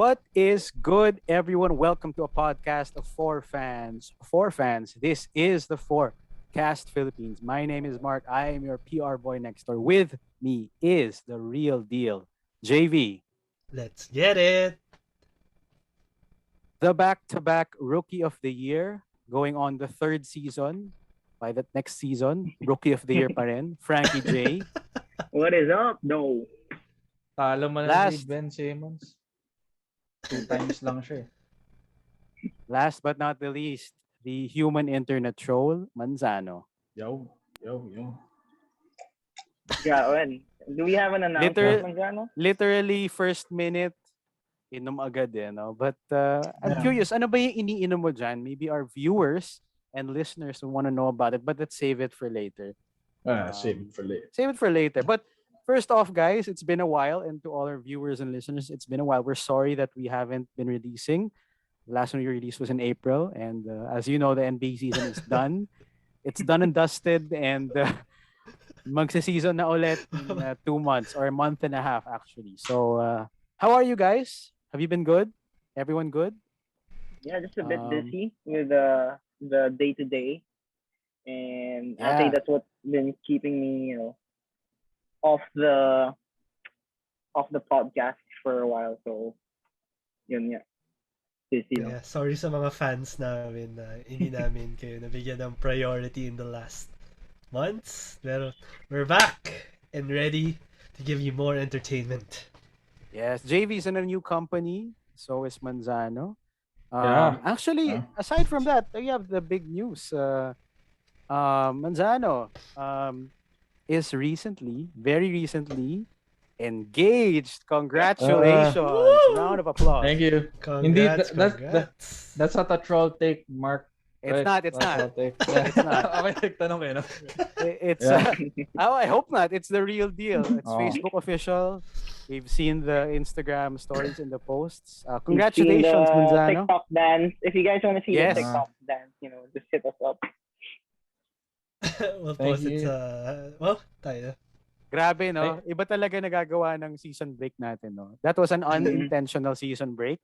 What is good, everyone? Welcome to a podcast of four fans. Four fans. This is the Forecast Philippines. My name is Mark. I am your PR boy next door. With me is the real deal, JV, Let's get it. the back-to-back Rookie of the Year, going on the third season. By that next season, Rookie of the Year pa rin, Frankie Jay. What is up, though? Talo mo na si Last, Ben Simmons. 2 times lang siya. last but not the least, the human internet troll, Manzano. Yo, yo, yo. Yeah, when? Do we have an announcement, Manzano? Literally first minute inom agad no. But I'm curious, ano ba yung iniinom mo dyan? Maybe our viewers and listeners will want to know about it, but let's save it for later. Save it for later. Save it for later. But first off, guys, it's been a while, and to all our viewers and listeners, it's been a while. We're sorry that we haven't been releasing. The last one we released was in April, and as you know, the NBA season is done. It's done and dusted, and magse-season na ulit in 2 months or a month and a half, actually. So, how are you guys? Have you been good? Everyone good? Yeah, just a bit busy with the day-to-day. And I think that's what's been keeping me, off the podcast for a while. So, yun yeah. Busy lang. Yeah, sorry sa mga fans namin na hindi namin kayo nabigyan ng priority in the last months. Pero we're back and ready to give you more entertainment. Yes, JV is in a new company. So is Manzano. Yeah. Actually, aside from that, we have the big news. Manzano is very recently, engaged. Congratulations! Round of applause. Thank you. Congrats, That's not a troll take, Mark. It's not. It's not. It's not. Okay, tanong kayo, no? It's. I hope not. It's the real deal. It's Facebook official. We've seen the Instagram stories and the posts. Congratulations, You've seen the Manzano. TikTok dance. If you guys want to see Yes. the TikTok dance, just hit us up. We'll Thank post it you. tayo. Grabe, no? Iba talaga nagagawa ng season break natin, no? That was an unintentional season break.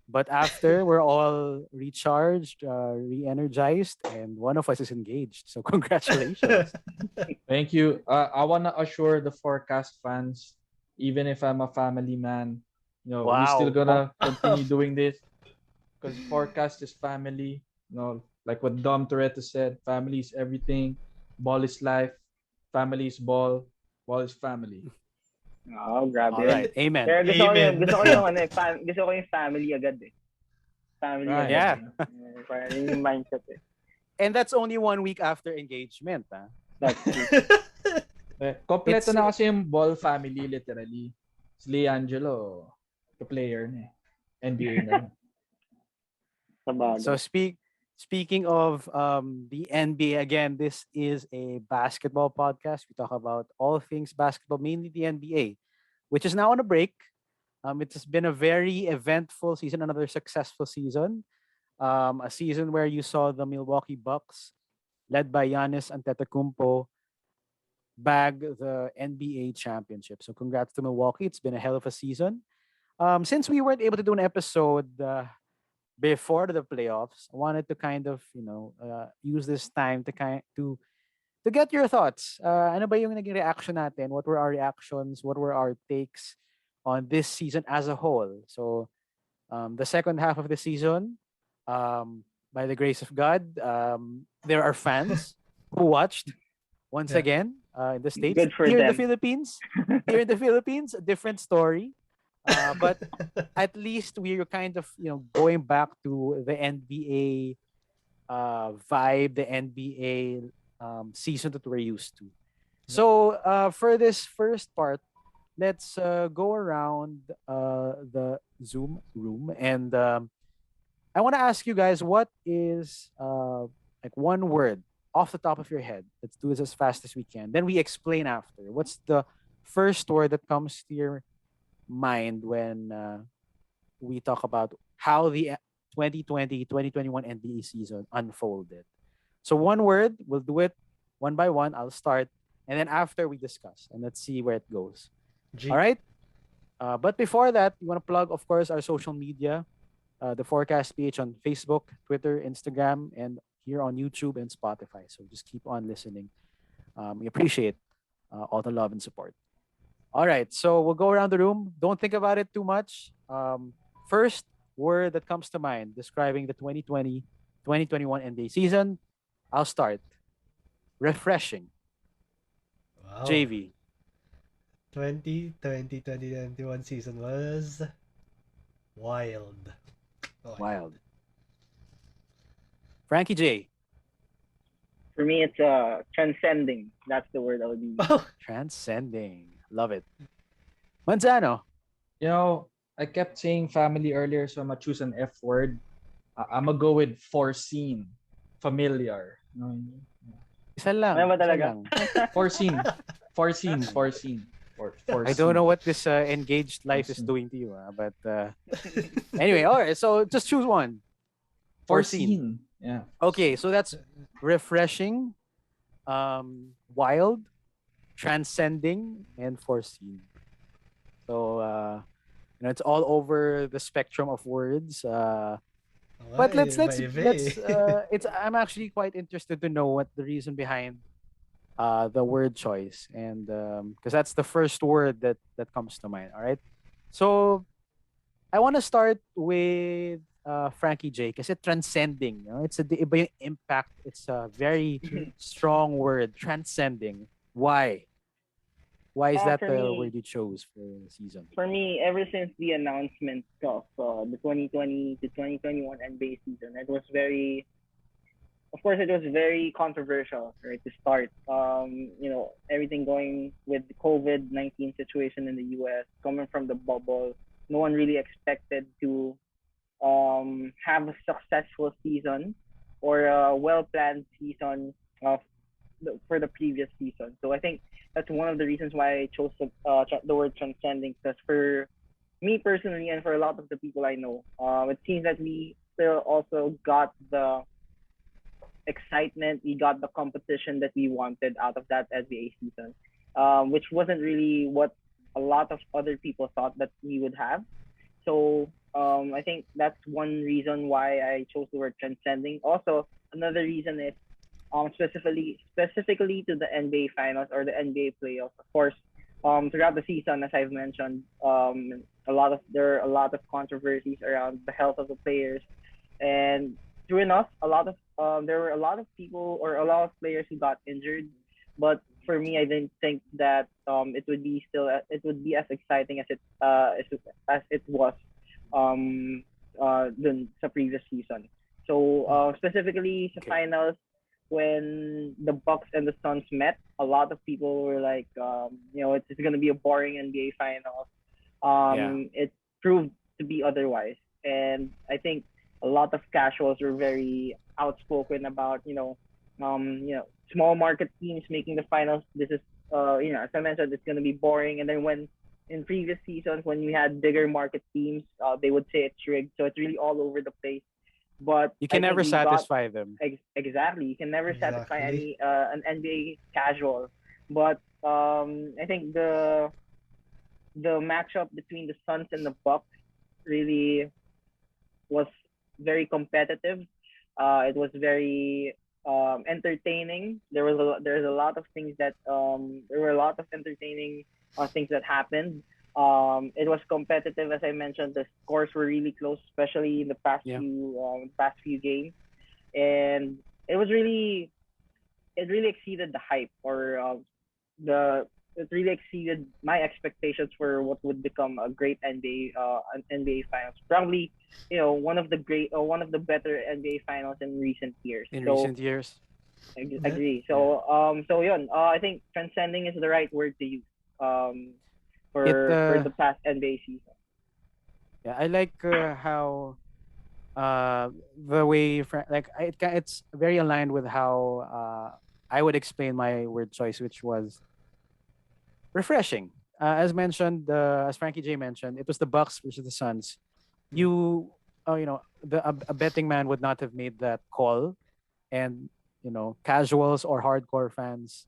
But after, we're all recharged, re-energized, and one of us is engaged. So congratulations. Thank you. I want to assure the Forecast fans, even if I'm a family man, we're still gonna continue doing this because Forecast is family. Like what Dom Toretto said, family is everything. Ball is life. Family is ball. Ball is family. Oh, grabe. All right. Amen. Pero Amen. gusto ko yung family agad eh. Family Right. agad. Yeah. Parang yun yung mindset eh. And that's only 1 week after engagement. That's true. Kompleto na kasi yung ball family literally. Si Leangelo, the player na NBA na. So speaking of the NBA, again, this is a basketball podcast. We talk about all things basketball, mainly the NBA, which is now on a break. It has been a very eventful season, another successful season. A season where you saw the Milwaukee Bucks, led by Giannis Antetokounmpo, bag the NBA championship. So congrats to Milwaukee. It's been a hell of a season. Since we weren't able to do an episode before the playoffs, I wanted to kind of, use this time to get your thoughts. Ano ba yung naging reaction natin? What were our reactions? What were our takes on this season as a whole? So, the second half of the season, by the grace of God, there are fans who watched once again in the States. Good for Here in them. the Philippines, a different story. But at least we're kind of going back to the NBA vibe, the NBA season that we're used to. So for this first part, let's go around the Zoom room, and I want to ask you guys, what is like one word off the top of your head? Let's do this as fast as we can. Then we explain after. What's the first word that comes to your mind when we talk about how the 2020-2021 NBA season unfolded? So one word, we'll do it one by one. I'll start, and then after we discuss, and let's see where it goes. G. All right? But before that, we want to plug, of course, our social media, the Forecast PH on Facebook, Twitter, Instagram, and here on YouTube and Spotify. So just keep on listening. We appreciate all the love and support. All right, so we'll go around the room. Don't think about it too much. First word that comes to mind describing the 2020-2021 NBA season. I'll start. Refreshing. Wow. JV. 2020-2021 season was wild. Wild. Frankie Jay. For me, it's transcending. That's the word I would use. Transcending. Love it. Manzano. You know, I kept saying family earlier, so I'm gonna choose an F word. I'm gonna go with foreseen, familiar. No, Isa lang. Ano ba isa talaga? lang. foreseen. I don't know what this engaged life is doing to you, but anyway, all right. So just choose one. Foreseen. Yeah. Okay, so that's refreshing, wild, transcending, and foreseen. So it's all over the spectrum of words. But let's it's I'm actually quite interested to know what the reason behind the word choice, and because that's the first word that comes to mind. All right, so I want to start with Frankie J because it's transcending. It's iba yung impact. It's a very strong word, transcending. Why? Why is that the word you chose for the season? For me, ever since the announcement of the 2020 to 2021 NBA season, it was very, of course, it was very controversial, right? To start, everything going with the COVID-19 situation in the U.S. coming from the bubble, no one really expected to have a successful season or a well-planned season for the previous season. So I think that's one of the reasons why I chose the word transcending, because for me personally and for a lot of the people I know, it seems that we still also got the excitement, we got the competition that we wanted out of that NBA season, which wasn't really what a lot of other people thought that we would have. So I think that's one reason why I chose the word transcending. Also, another reason is specifically to the NBA Finals or the NBA playoffs. Of course, throughout the season, as I've mentioned, there are a lot of controversies around the health of the players, and true enough, there were a lot of people or a lot of players who got injured. But for me, I didn't think that it would be as exciting as it was the previous season. So specifically the finals, when the Bucks and the Suns met, a lot of people were like, it's going to be a boring NBA finals. It proved to be otherwise, and I think a lot of casuals were very outspoken about small market teams making the finals. This is as I mentioned, it's going to be boring. And then when in previous seasons when we had bigger market teams, they would say it's rigged. So it's really all over the place. But you can never satisfy them. Exactly, you can never satisfy an NBA casual. But I think the matchup between the Suns and the Bucks really was very competitive. It was very entertaining. There's a lot of things that there were a lot of entertaining things that happened. It was competitive, as I mentioned. The scores were really close, especially in the past few games, and it really exceeded the hype, or it really exceeded my expectations for what would become a great NBA finals. Probably, one of the better NBA finals in recent years. Recent years. Agree. So I think transcending is the right word to use for the past NBA season. Yeah, I like how the way it's very aligned with how I would explain my word choice, which was refreshing. As mentioned, as Frankie J mentioned, it was the Bucks versus the Suns. A betting man would not have made that call, and casuals or hardcore fans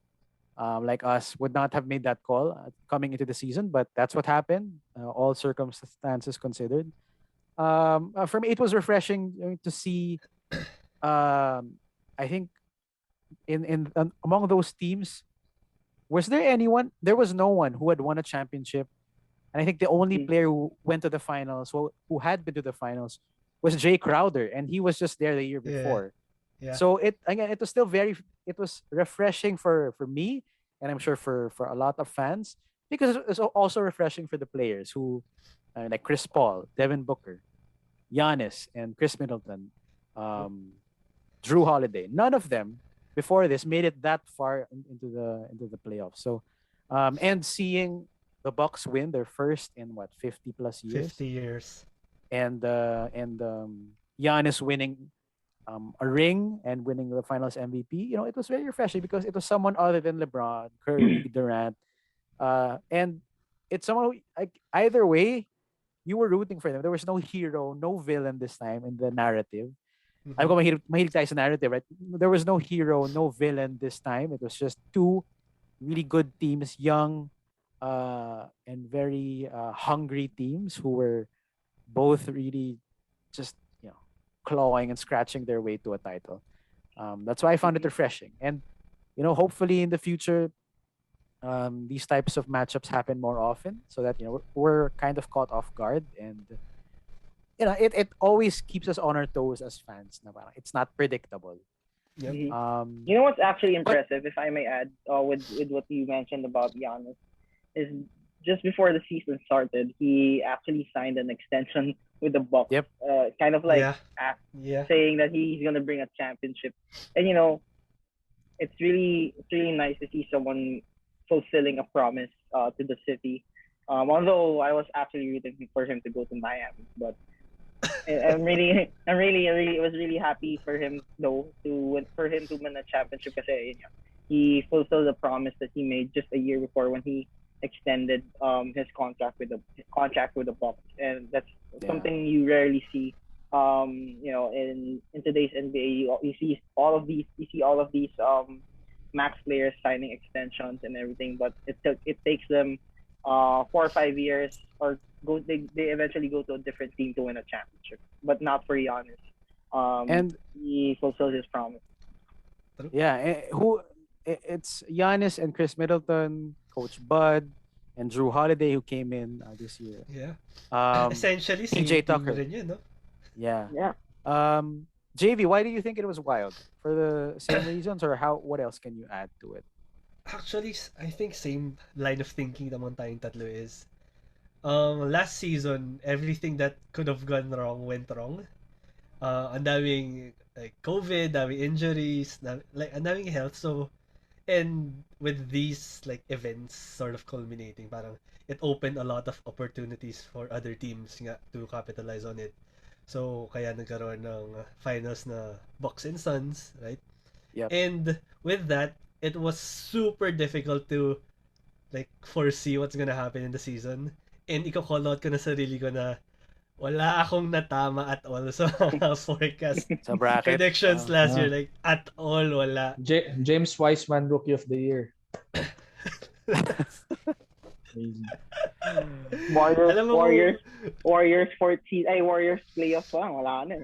like us would not have made that call coming into the season, but that's what happened. All circumstances considered. For me, it was refreshing to see. I think in among those teams, was there anyone? There was no one who had won a championship, and I think the only Mm. player who went to the finals, who had been to the finals, was Jay Crowder, and he was just there the year Yeah. before. Yeah. So it was still very, it was refreshing for me, and I'm sure for a lot of fans, because it's also refreshing for the players who like Chris Paul, Devin Booker, Giannis, and Khris Middleton, um, Drew Holiday. None of them before this made it that far into the playoffs. So, and seeing the Bucks win their first in what 50 plus years, 50 years. and Giannis winning a ring and winning the Finals MVP, it was very refreshing because it was someone other than LeBron, Curry, Durant, and it's someone who, like, either way, you were rooting for them. There was no hero, no villain this time in the narrative. I'm Mhm. going mahilig tayo sa narrative, right? There was no hero, no villain this time. It was just two really good teams, young and very hungry teams who were both really just clawing and scratching their way to a title. That's why I found it refreshing, and hopefully in the future, these types of matchups happen more often, so that we're kind of caught off guard, and it always keeps us on our toes as fans. Na parang it's not predictable. Yep. Mhm. Um, You know what's actually but impressive, if I may add, with what you mentioned about Giannis, is just before the season started, he actually signed an extension with the Bucks. yep, Kind of like Yeah. Yeah. saying that he's gonna bring a championship, and it's really nice to see someone fulfilling a promise to the city. Although I was actually rooting for him to go to Miami, but I was really happy for him though for him to win a championship because he fulfilled the promise that he made just a year before when he extended his contract with the Bucks, and that's yeah, something you rarely see. In today's NBA, you see all of these max players signing extensions and everything, but it takes them 4 or 5 years, or they eventually go to a different team to win a championship, but not for Giannis. and He fulfilled his promise. yeah, it's Giannis and Chris Middleton, Coach Bud, and Drew Holiday who came in this year. Yeah. Um, Essentially, same PJ team Tucker, rin yun, no? yeah. Yeah. JV, why do you think it was wild? For the same reasons, or how? What else can you add to it? Actually, I think same line of thinking naman tayong tatlo is, last season, everything that could have gone wrong went wrong. Ang daming like COVID, daming injuries, like ang daming health. So, and with these like events sort of culminating, parang it opened a lot of opportunities for other teams nga to capitalize on it. So, kaya nagkaroon ng finals na Bucks and Suns, right? Yep. And with that, it was super difficult to like foresee what's gonna happen in the season. And i-call out ko na sarili ko na wala akong natama at all sa mga forecast Sa bracket. predictions last year. Ah. Like, at all, wala. James Wiseman, Rookie of the Year. Amazing. Warriors, Alam mo Warriors, Warriors 14, ay Warriors playoff pa, wala na.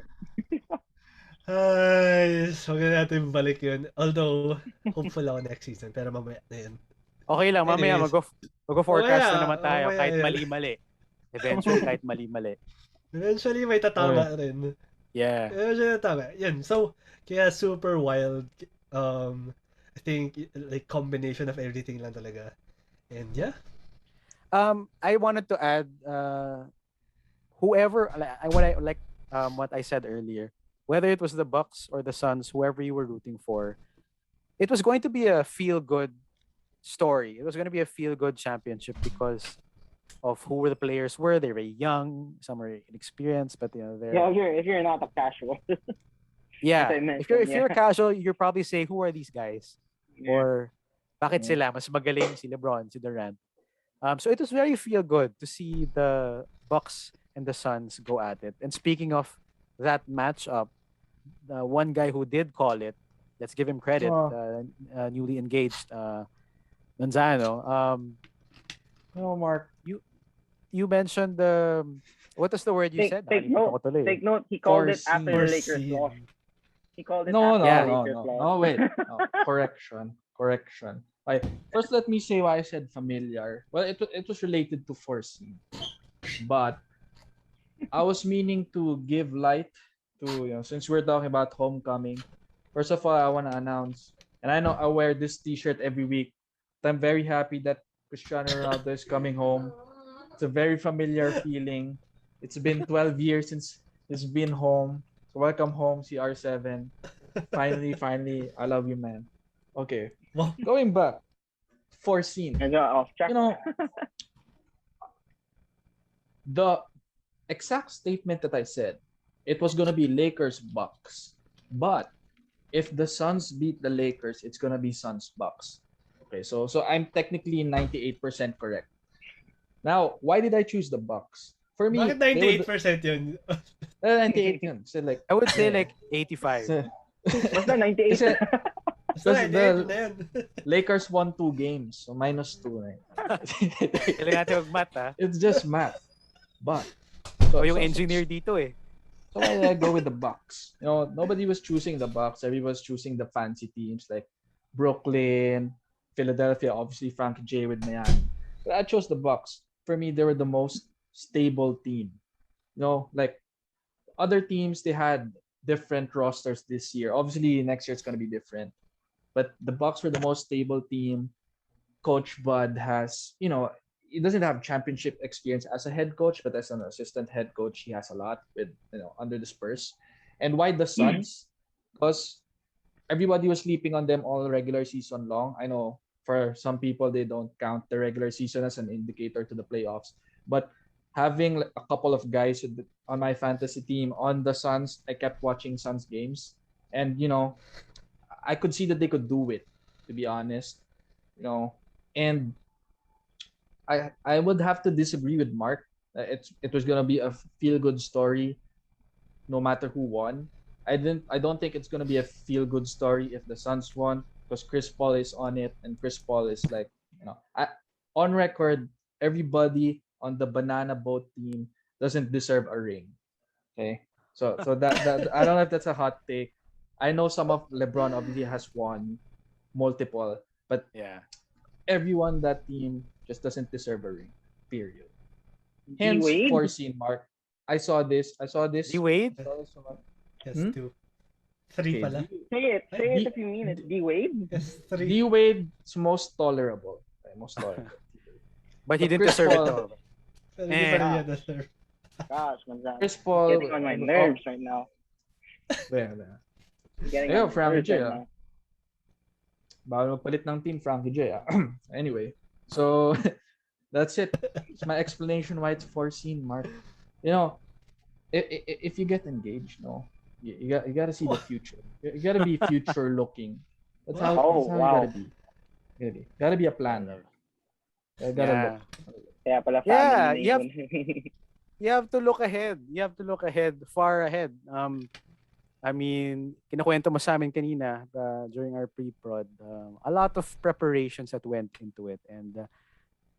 Ay, so huwag na natin balik yun. Although, hopeful ako next season. Pero mamaya na yun. Okay lang, mamaya Anyways. mag-forecast na Mamaya, naman tayo mamaya kahit yan. mali-mali. Eventually, kahit mali-mali. Eventually, may tatama rin. Yeah. Eventually, tatama. Yun. So, kaya super wild. I think, like, combination of everything lang talaga. And yeah. I wanted to add, whoever, what I said earlier, whether it was the Bucks or the Suns, whoever you were rooting for, it was going to be a feel-good story. It was going to be a feel-good championship because of who the players were. They were young, some were inexperienced, but they're If you're not a casual. yeah. as I mentioned, If you're casual, you're probably say, who are these guys? Yeah. Or bakit Yeah. sila mas magaling si LeBron, si Durant. So it was very feel good to see the Bucks and the Suns go at it. And speaking of that matchup, the one guy who did call it, let's give him credit, Oh. newly engaged Manzano, No, Mark. you mentioned the what is the word you said? Take Nakalimutan note. ko tuloy. Take note. He called it after the Foreseen. Lakers lost. Foreseen. He called it No, after no, the Yeah. no, Lakers no, lost. no. Wait. No. Correction. Right. First, let me say why I said familiar. Well, it was related to foreseen, but I was meaning to give light to, since we're talking about homecoming. First of all, I want to announce, and I know I wear this T-shirt every week. But I'm very happy that Cristiano Ronaldo is coming home. It's a very familiar feeling. It's been 12 years since he's been home. So welcome home, CR7. Finally, I love you, man. Okay, Wow. going back, foreseen. And off track. The exact statement that I said, it was gonna be Lakers Bucks. But if the Suns beat the Lakers, it's gonna be Suns Bucks. Okay, so I'm technically 98% correct. Now, why did I choose the Bucks? For me, Bakit 98% yun? 98 yun. So like, I would say like 85. Basta 98. Kasi, Basta Kasi 98 the- na yun. Lakers won 2 games, so -2 na yun. Kailangan natin mag-math, ha? It's just math. But O yung engineer dito eh. So why did I go with the Bucks? Nobody was choosing the Bucks. Everybody was choosing the fancy teams like Brooklyn, Philadelphia, obviously Frankie Jay with Miami. But I chose the Bucks. For me, they were the most stable team. Like other teams, they had different rosters this year. Obviously, next year it's going to be different. But the Bucks were the most stable team. Coach Bud has, he doesn't have championship experience as a head coach, but as an assistant head coach, he has a lot with, under the Spurs. And why the Suns? Because everybody was sleeping on them all regular season long. I know for some people, they don't count the regular season as an indicator to the playoffs. But having a couple of guys on my fantasy team on the Suns, I kept watching Suns games. And, I could see that they could do it, to be honest. And I would have to disagree with Mark. It was gonna be a feel good story, no matter who won. I don't think it's gonna be a feel good story if the Suns won, because Chris Paul is on it, and Chris Paul is like, on record, everybody on the Banana Boat team doesn't deserve a ring. Okay, so that I don't know if that's a hot take. I know some of LeBron obviously has won multiple, but Yeah. everyone on that team just doesn't deserve a ring. Period. Hence, D-Wade? foreseen, Mark. I saw this. D-Wade? Yes, Hmm? 2. 3 pala. Say it D- if you mean it. D-Wade? Yes, 3. D Wade's most tolerable. Most tolerable. But he So didn't Chris deserve Paul- it though. Pero hindi pa rin Eh. yan deserve. Gosh, Manzano. Chris Paul. Getting on my nerves right now. Yeah. Getting Ayun, on my Frankie nerves Jay, right now. Bawal magpalit ng team, Frankie Jay. Anyway, so that's it. It's my explanation why it's foreseen, Mark. If you get engaged, you got to see the future. You got to be future looking. That's how Oh, you wow. gotta be. Gotta be a planner. You gotta Yeah. look. Kaya pala Yeah, family you have- name. You have to look ahead. You have to look ahead, far ahead. I mean, kinukwento mo sa amin kanina during our pre-prod, a lot of preparations that went into it. And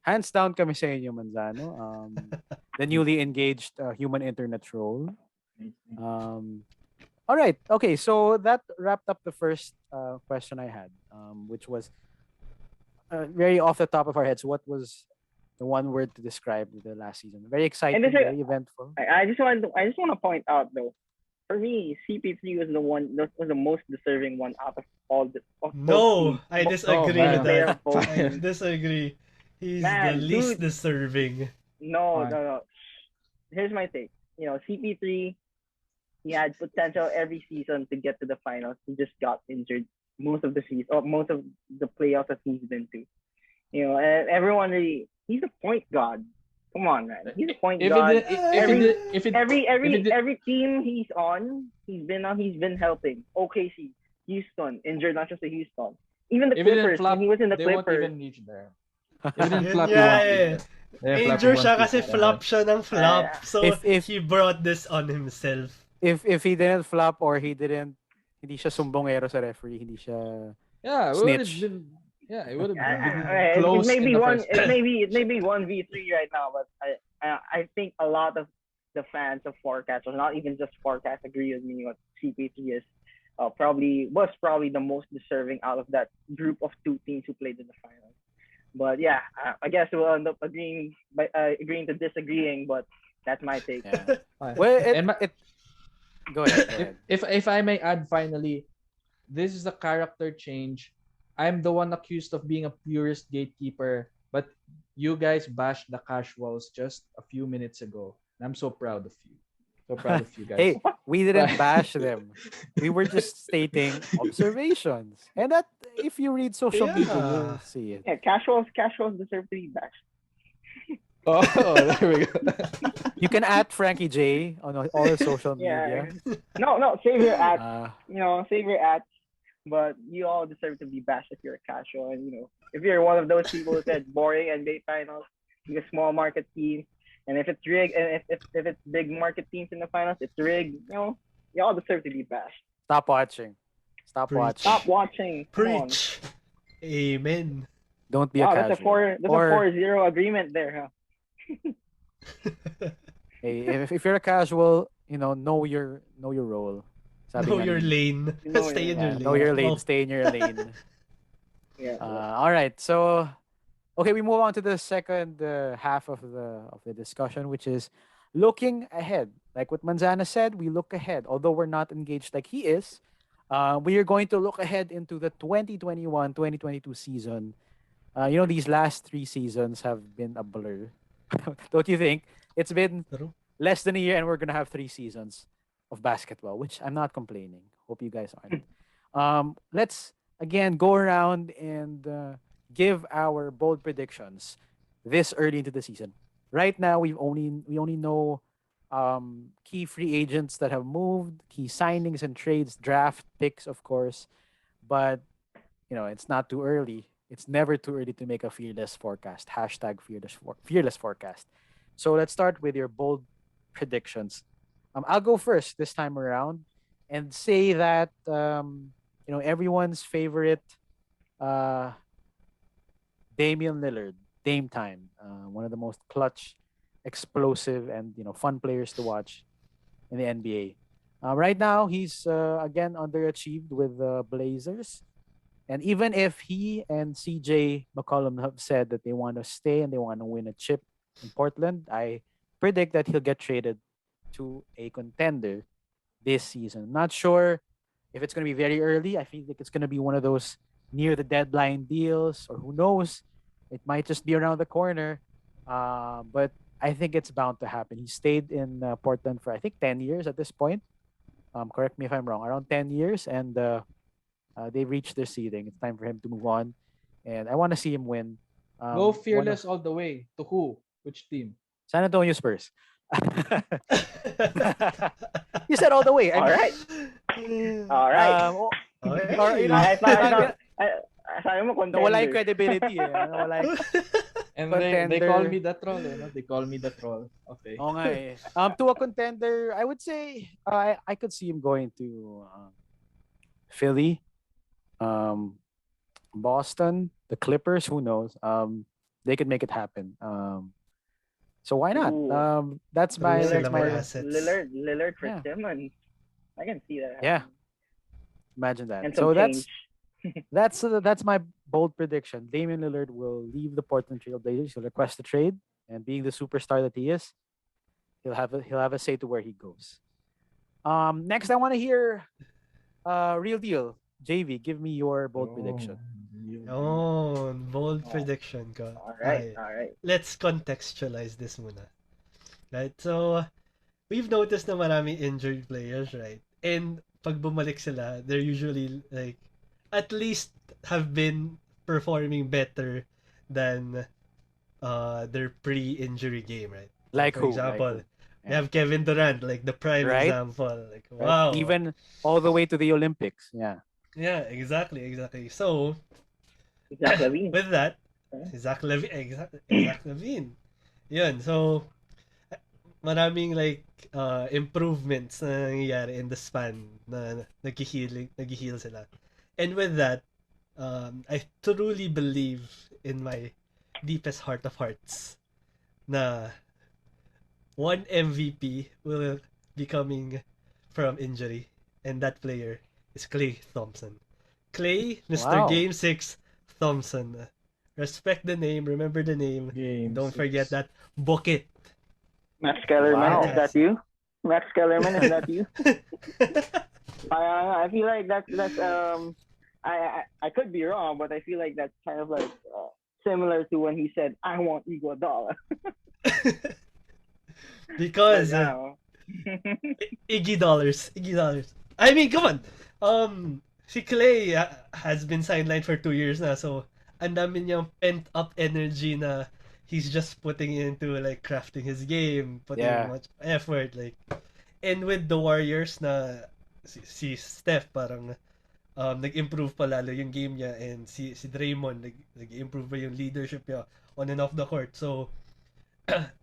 hands down kami sa inyo, Manzano. The newly engaged human internet troll. All right. Okay, so that wrapped up the first question I had, which was very off the top of our heads. What was the one word to describe the last season? Very exciting, this is- very eventful. I just want to point out though, for me, CP3 was the most deserving one out of all the. Of both No, teams. I disagree man. with that. Both I teams. disagree. He's Man, the least dude. deserving. No. Fine. Here's my take. CP3, he had potential every season to get to the finals. He just got injured most of the season, or most of the playoffs that he's been to. And everyone really, he's a point guard. Come on, man. He's a point guard. Every team he's on, he's been helping. OKC, Houston, injured not just the Houston. Even the If it didn't Clippers, flop, when he was in the they won't Clippers. even reach there. If it didn't flop, Yeah, they won't yeah. reach there. Yeah, Injured siya flop, kasi they won't flop siya ng flop. So If- he brought this on himself. If he didn't flop or hindi siya sumbongero sa referee, hindi siya Yeah, we would have Snitch. been. Yeah, it would have been It close may in be the one. first It place. may be 1v3 right now, but I think a lot of the fans of Forecast, or not even just Forecast, agree with me. What CP3 is probably the most deserving out of that group of two teams who played in the finals. But yeah, I guess we'll end up agreeing to disagreeing. But that's my take. Yeah. Fine. Well, And go ahead. Go ahead. if I may add, finally, this is a character change. I'm the one accused of being a purist gatekeeper, but you guys bashed the casuals just a few minutes ago. And I'm so proud of you. So proud of you guys. Hey, we didn't bash them. We were just stating observations. And that, if you read social media, you'll see it. Yeah, casuals deserve to be bashed. Oh, there we go. You can add Frankie Jay on all the social media. Yeah. No, save your ads. Uh, Save your ads. But you all deserve to be bashed if you're a casual, and if you're one of those people who said boring NBA finals, because small market teams, and if it's rigged, and if it's big market teams in the finals, it's rigged. You all deserve to be bashed. stop watching. Stop Preach. watching. Stop watching. Come on. Preach. Amen. Don't be a Wow, casual. that's a 4-0 agreement there, huh? Hey, if you're a casual, know your role. Sabi Know nga your ni- lane. Know Stay your in Yeah, your lane. know your lane. Oh, Stay in your lane. Yeah. All right. So, okay, we move on to the second half of the discussion, which is looking ahead. Like what Manzana said, we look ahead. Although we're not engaged like he is, we are going to look ahead into the 2021-2022 season. These last 3 seasons have been a blur. Don't you think? It's been true. less than a year, and we're gonna have 3 seasons of basketball, which I'm not complaining. Hope you guys aren't. Let's again go around and give our bold predictions this early into the season. Right now, we only know key free agents that have moved, key signings and trades, draft picks, of course. But it's not too early. It's never too early to make a fearless forecast. Hashtag fearless forecast. So let's start with your bold predictions. I'll go first this time around and say that everyone's favorite uh, Damian Lillard, Dame Time, one of the most clutch, explosive, and fun players to watch in the NBA. Right now, he's again underachieved with the Blazers. And even if he and CJ McCollum have said that they want to stay and they want to win a chip in Portland, I predict that he'll get traded to a contender this season. Not sure if it's going to be very early. I feel like it's going to be one of those near the deadline deals, or who knows, it might just be around the corner. But I think it's bound to happen. He stayed in Portland for I think 10 years at this point. Correct me if I'm wrong. Around 10 years, and they've reached their ceiling. It's time for him to move on, and I want to see him win. Go fearless all the way. To who? Which team? San Antonio Spurs. You said all the way. All right. All right. Okay. Or, Sabi mo nawala yung contender. credibility eh. Nawala yung... And they call Contender. me the troll. They call me the troll. Okay. Oo nga eh. To a contender, I would say I could see him going to Philly, Boston, the Clippers. Who knows? They could make it happen. So why not? Ooh. That's my Assets. Lillard for Yeah. Simmons. I can see that. Yeah. happening. Imagine that. And So some change. that's my bold prediction. Damian Lillard will leave the Portland Trail Blazers. He'll request a trade, and being the superstar that he is, he'll have a say to where he goes. Next, I want to hear real deal. JV, give me your bold prediction. Oh, bold Oh. prediction ko. All right. Okay. All right. Let's contextualize this muna. Right? So, we've noticed na maraming injured players, right? And pag bumalik sila, they're usually like at least have been performing better than their pre-injury game, right? Like For who? example, Like who? we have Kevin Durant, like the prime Right? example. Like, Right? wow. Even all the way to the Olympics. Yeah. Yeah, exactly. So, Zach LaVine. with that, Huh? Zach Levine, Zach Levine. Yun, so, maraming like improvements na nangyayari in the span na nag-heal sila. And with that, I truly believe in my deepest heart of hearts na one MVP will be coming from injury, and that player is Klay Thompson. Klay, Mr. Wow. Game 6 Thompson. Respect the name, remember the name, Game don't forget 6. that. Book it. Max Kellerman, Wow. is that you? Max Kellerman, is that you? I feel like that's I could be wrong, but I feel like that's kind of like similar to when he said, "I want Iguodala." Because Now, Iggy dollars. Iggy dollars. I mean, come on. Si Clay has been sidelined for 2 years na, so ang dami niyang pent up energy na he's just putting into like crafting his game, putting Yeah. much effort, like. And with the Warriors na si Steph parang nag-improve pa lalo yung game niya, and si Draymond nag-improve pa yung leadership niya on and off the court. So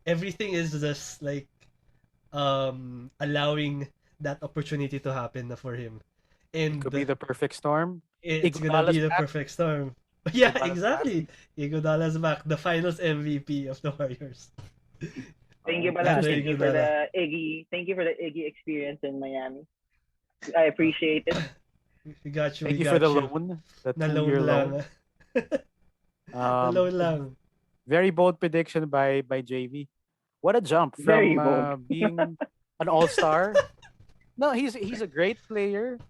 everything is just like allowing that opportunity to happen for him. And Could be the perfect storm. it's gonna Iguodala's be the back. perfect storm. Yeah, Iguodala's exactly. Iguodala's back, the Finals MVP of the Warriors. thank you, Yeah, pala. very Thank you good, for Lala. the Iggy. Thank you for the Iggy experience in Miami. I appreciate it. We got you. Thank We you for got the you. loan. The Na 2-year loan lang. loan. Na loan lang. Very bold prediction by JV. What a jump Very from bold. being an all-star. No, he's a great player.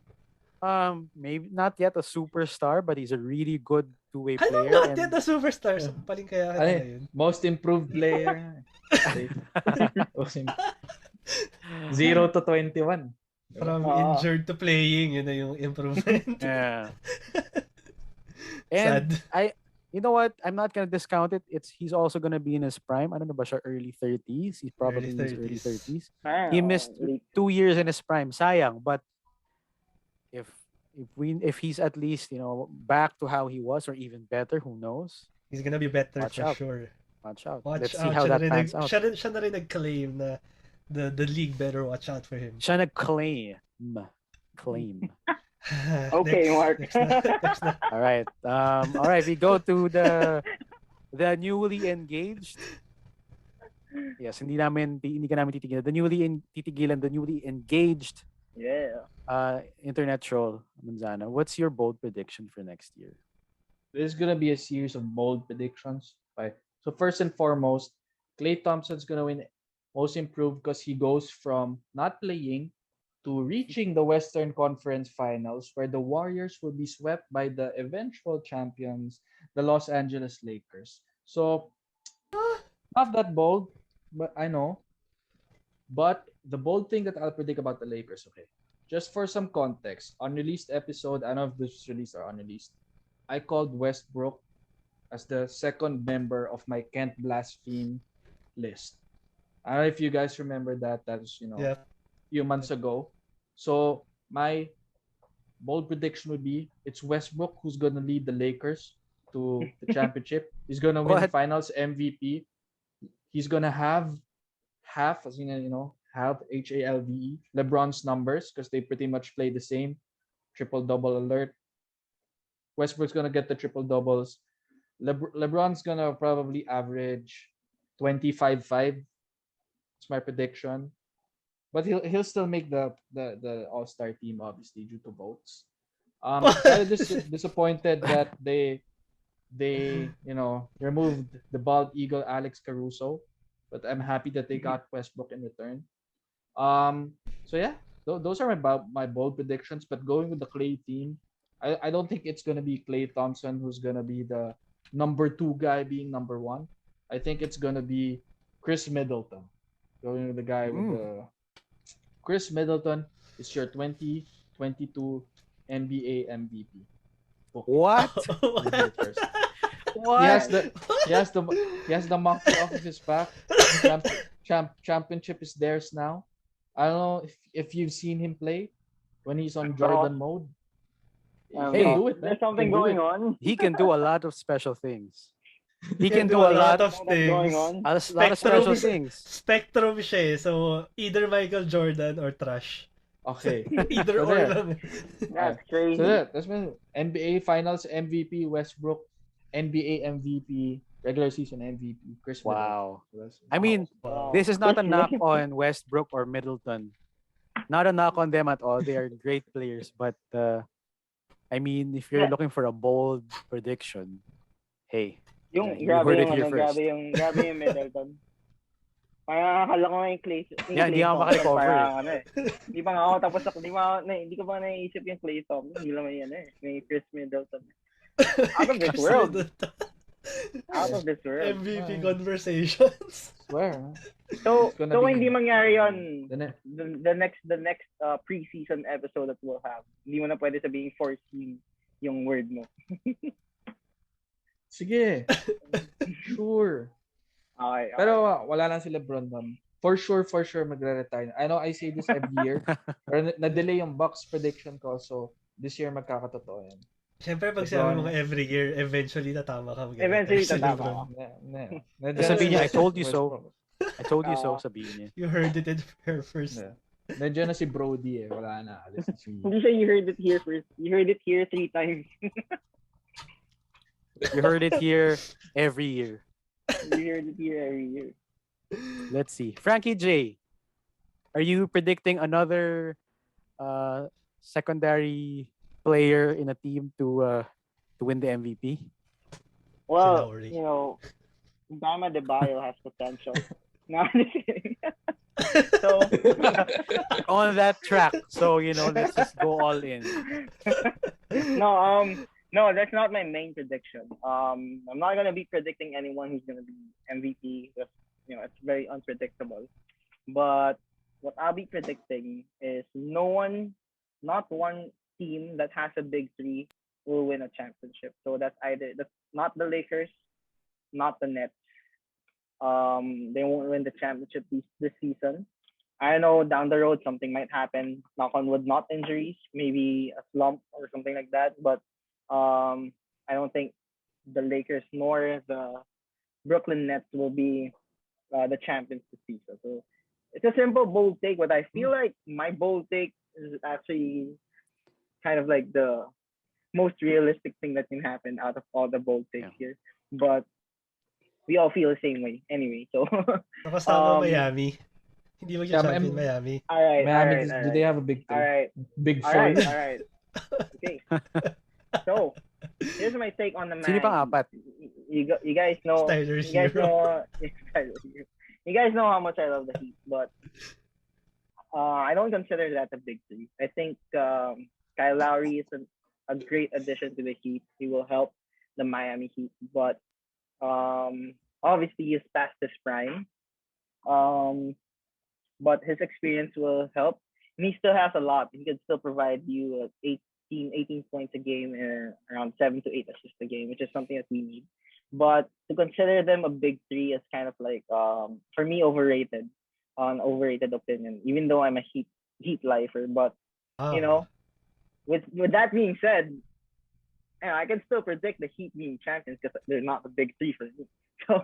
Maybe not yet a superstar, but he's a really good two-way Ano player. not And yet the superstars? Paling kaya kita Ay, ngayon. most improved player. Most 0 to 21. From Ah. injured to playing, yun na yung improvement. yeah. And Sad. you know what? I'm not gonna discount it. He's also gonna be in his prime. I don't know ba siya early 30s. He's probably in his early 30s. He missed 2 years in his prime. Sayang, but if he's at least, back to how he was or even better, who knows? He's gonna be better Watch for out. sure. Watch out. Watch Let's out. see how that pans out. Siya na rin nag-claim na the league better watch out for him. Siya nag-claim. Okay, Mark. Next na. All right. All right. We go to the newly engaged. Yes, hindi ka namin titigilan. The newly engaged Yeah. internet troll, Manzano. What's your bold prediction for next year? This is gonna be a series of bold predictions. Right. So first and foremost, Klay Thompson's gonna win most improved because he goes from not playing to reaching the Western Conference Finals, where the Warriors will be swept by the eventual champions, the Los Angeles Lakers. So not that bold, but I know. But the bold thing that I'll predict about the Lakers, okay, just for some context, unreleased episode, I don't know if this was released or unreleased, I called Westbrook as the second member of my Can't Blaspheme list. I don't know if you guys remember that. That was, Yeah. a few months ago. So my bold prediction would be it's Westbrook who's going to lead the Lakers to the championship. He's going to win What? Finals MVP. He's going to have half, as half HALVE, LeBron's numbers because they pretty much play the same. Triple-double alert. Westbrook's going to get the triple-doubles. LeBron's going to probably average 25-5. That's my prediction. But he'll still make the All-Star team, obviously, due to votes. I'm disappointed that they removed the bald eagle Alex Caruso, but I'm happy that they got Westbrook in return. So yeah, those are my bold predictions. But going with the Klay team, I don't think it's gonna be Klay Thompson who's gonna be the number 2 guy being number 1. I think it's gonna be Khris Middleton. Going with the guy with the Khris Middleton is your 2022 NBA MVP. What? What? He has the monkey off of his back. Championship is theirs now. I don't know if you've seen him play when he's on Jordan mode. Hey, do it, man. There's something going on. He can do a lot of special things. He can do a lot of Going things. on. A lot of special things. Spectrum siya eh. So, either Michael Jordan or trash. Okay. Either So or there. lang. That's So crazy. that's been NBA Finals MVP Westbrook, NBA MVP, regular season MVP Chris Middleton. Wow. So that's- I mean, Wow. this is not a Chris knock Middleton. on Westbrook or Middleton. Not a knock on them at all. They are great players, but I mean, if you're Yeah. looking for a bold prediction, hey, Yung you heard grabe it yung here ano, first. grabe yung Middleton. Parang akala ko nga yung Yeah, hindi Klay ako Thompson, makarecover parang ano eh. Hindi pa nga ako tapos hindi ko pa naiisip yung Klay Thompson. Hindi lang may ano eh. May Khris Middleton. Out of this Chris world. Middleton. Out of this world. MVP conversations. Swear. Huh? So, It's gonna so be- hindi mangyari yun, The ne- the next preseason episode that we'll have, hindi mo na pwede sabihin foreseen yung word mo. Sige. Sure. Okay. Pero wala lang si LeBron doon. For sure magre-retire. I know I say this every year. Pero na-delay yung Bucks prediction ko. So, this year magkakatotoo yan. Siyempre, pag sinabi mo every year, eventually tatama ka. Eventually Si tatama LeBron. Sabihin niya, I told you so. Westbrook. I told you so, sabihin niya. You heard it in here first. Yeah. Nandiyan na si Brody eh. Wala na. Alis na si... Hindi siya you heard it here first. You heard it here 3 times. You heard it here every year. You heard it here every year. Let's see. Frankie Jay, are you predicting another secondary player in a team to win the MVP? Well, Lowry. you know, Bama Debayo has potential. No, I'm just kidding. So, On that track, so let's just go all in. no, that's not my main prediction. I'm not gonna be predicting anyone who's gonna be MVP because it's very unpredictable. But what I'll be predicting is not one team that has a big three will win a championship. So that's not the Lakers, not the Nets. They won't win the championship this season. I know down the road something might happen. Knock on wood, not injuries, maybe a slump or something like that. But I don't think the Lakers nor the Brooklyn Nets will be the champions this season. So it's a simple bold take, but I feel like my bold take is actually kind of like the most realistic thing that can happen out of all the bold takes here. But we all feel the same way anyway. So Tapos tama Miami. Hindi mag-champion Miami. all right, Miami, all right. do they have a big All three? right. Big All four? right, all right. Okay. So, here's my take on the man. Sino pang apat? You guys know. Tyler You guys Hero. know. You guys know how much I love the Heat, but I don't consider that a big three. I think Kyle Lowry is a great addition to the Heat. He will help the Miami Heat, but obviously he's past his prime. But his experience will help. And he still has a lot. He can still provide you 18 points a game and around 7 to 8 assists a game, which is something that we need. But to consider them a big three is kind of like, for me, overrated. An overrated opinion, even though I'm a Heat lifer. But, with that being said, I can still predict the Heat being champions because they're not a big three for me. So,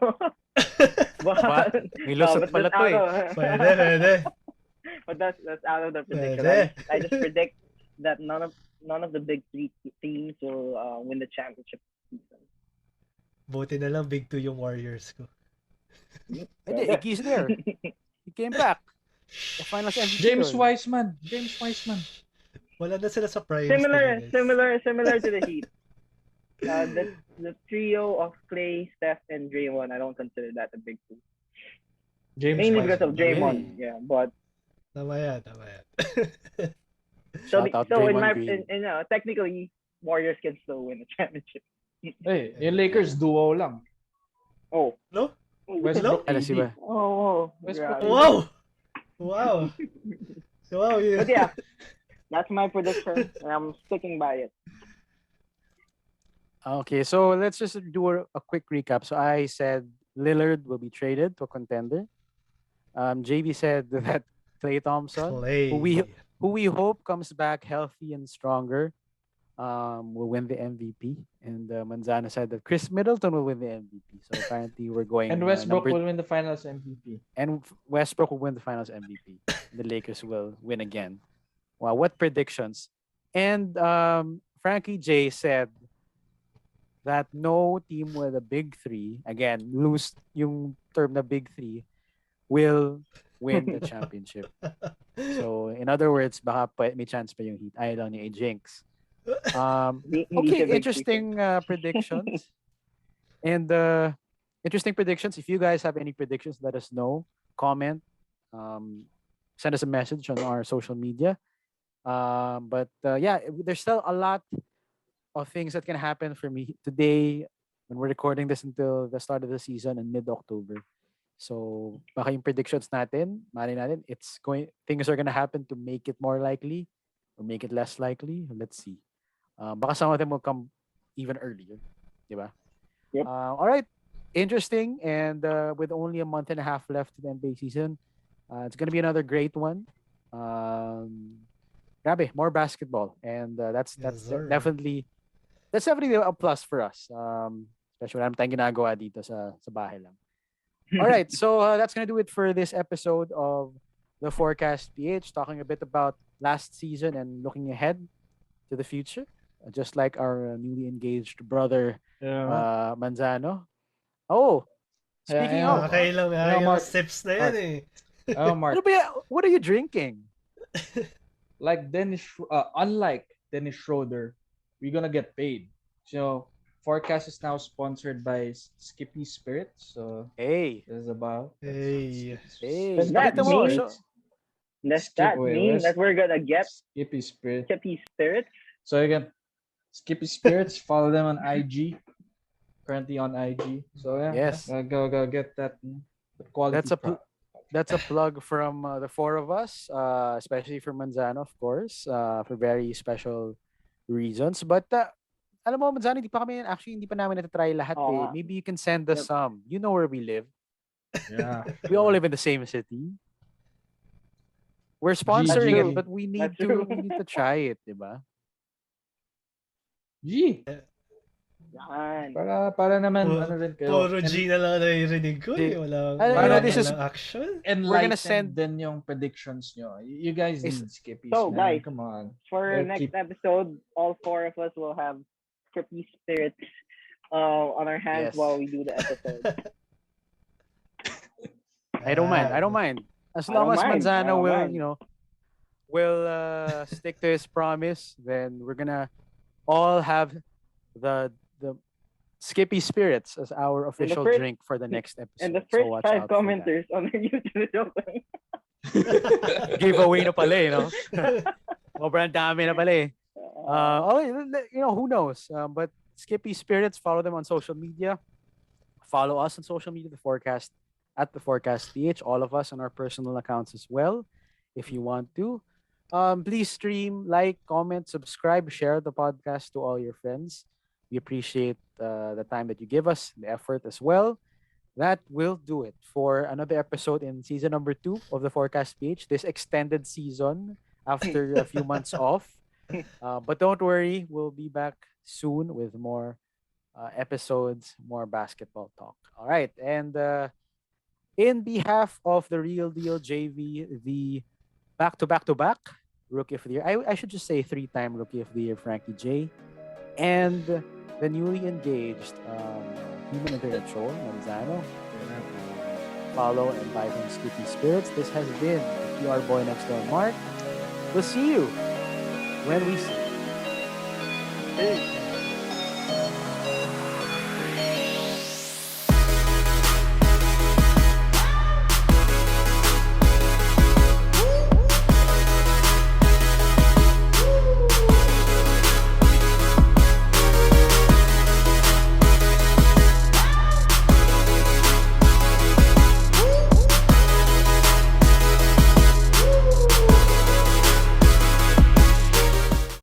but May lusot pala to eh. Pwede. But that's out of the prediction. Pwede. I just predict that none of the big three teams will win the championship season. Buti na lang big 2 yung Warriors ko. Hindi, Iggy's there. He came back. The finals MVP. James yun. Wiseman. Wala na sila sa prime. Similar to the Heat. The trio of Klay, Steph, and Draymond, I don't consider that a big two. James Mainly Wiseman. because of Draymond, Really? yeah. But Tama yan. so Shout out in Draymond my Green. technically Warriors can still win the championship. Hey, yung Lakers duo lang. Oh. No? Westbrook, Ano AD. si ba? Oh. Westbrook. Yeah. Wow! Wow! Wow, yeah. But yeah, that's my prediction, and I'm sticking by it. Okay, so let's just do a quick recap. So I said Lillard will be traded to a contender. JB said that Klay Thompson, Klay. who we hope comes back healthy and stronger, will win the MVP. And Manzano said that Khris Middleton will win the MVP. So apparently we're going. And Westbrook will win the finals MVP. And Westbrook will win the finals MVP. The Lakers will win again. Wow, what predictions? And Frankie Jay said that no team with a big three, again, lose yung term na big three, will win the championship. So, in other words, baka may chance pa yung Heat. Ayaw lang niya i-jinx. Hindi siya big Interesting predictions. And interesting predictions. If you guys have any predictions, let us know. Comment. Send us a message on our social media. But yeah, there's still a lot of things that can happen for me today when we're recording this until the start of the season in mid-October. So, baka yung predictions natin, mali natin, things are gonna happen to make it more likely or make it less likely. Let's see. Baka some of them will come even earlier. Diba? Yep. All right. Interesting. And with only a month and a half left to the NBA season, it's gonna be another great one. Grabe, more basketball. And that's sir. definitely a plus for us. Especially wala naman tayong ginagawa dito sa bahay lang. All right, so that's gonna do it for this episode of the Forecast PH, talking a bit about last season and looking ahead to the future, just like our newly engaged brother Manzano. Oh, speaking of, Nakakailang sips na yan eh. Mark. What are you drinking? Like unlike Dennis Schroeder, we're gonna get paid. So Forecast is now sponsored by Skippy Spirits. So hey, this is about hey. Does that mean that we're gonna get Skippy Spirits? So you can Skippy Spirits. Follow them on IG. Currently on IG. So yeah, yes, go get that quality. That's a plug from the four of us, especially for Manzano, of course, for very special reasons. But alam mo, Manzano, hindi pa namin natatry lahat eh. Maybe you can send us some. You know where we live. Yeah. We all live in the same city. We're sponsoring it, but we need to try it, diba? G. Para naman puro G na lang naririnig ko eh. Walang action. And we're gonna send din yung predictions nyo. You guys need Skippies. So man. guys, Come on. For next episode, all four of us will have Skippy Spirits on our hands while we do the episode. I don't mind. As long as Manzano will stick to his promise, then we're gonna all have the Skippy Spirits as our official drink for the next episode. And the first 5 commenters on our YouTube giveaway na pala eh, no? Sobrang dami na pala eh. Who knows? But Skippy Spirits, follow them on social media. Follow us on social media, the Forecast PH, all of us on our personal accounts as well, if you want to. Please stream, like, comment, subscribe, share the podcast to all your friends. We appreciate the time that you give us, the effort as well. That will do it for another episode in season number 2 of the Forecast PH, this extended season after a few months off. But don't worry, we'll be back soon with more episodes, more basketball talk. All right. And in behalf of the Real Deal JV, the back-to-back Rookie of the Year, I should just say 3-time Rookie of the Year, Frankie Jay, and the newly engaged human intellectual, Manzano. Follow and buy from Skippy Spirits. This has been the PR Boy Next Door, Mark. We'll see you when we see you. Hey.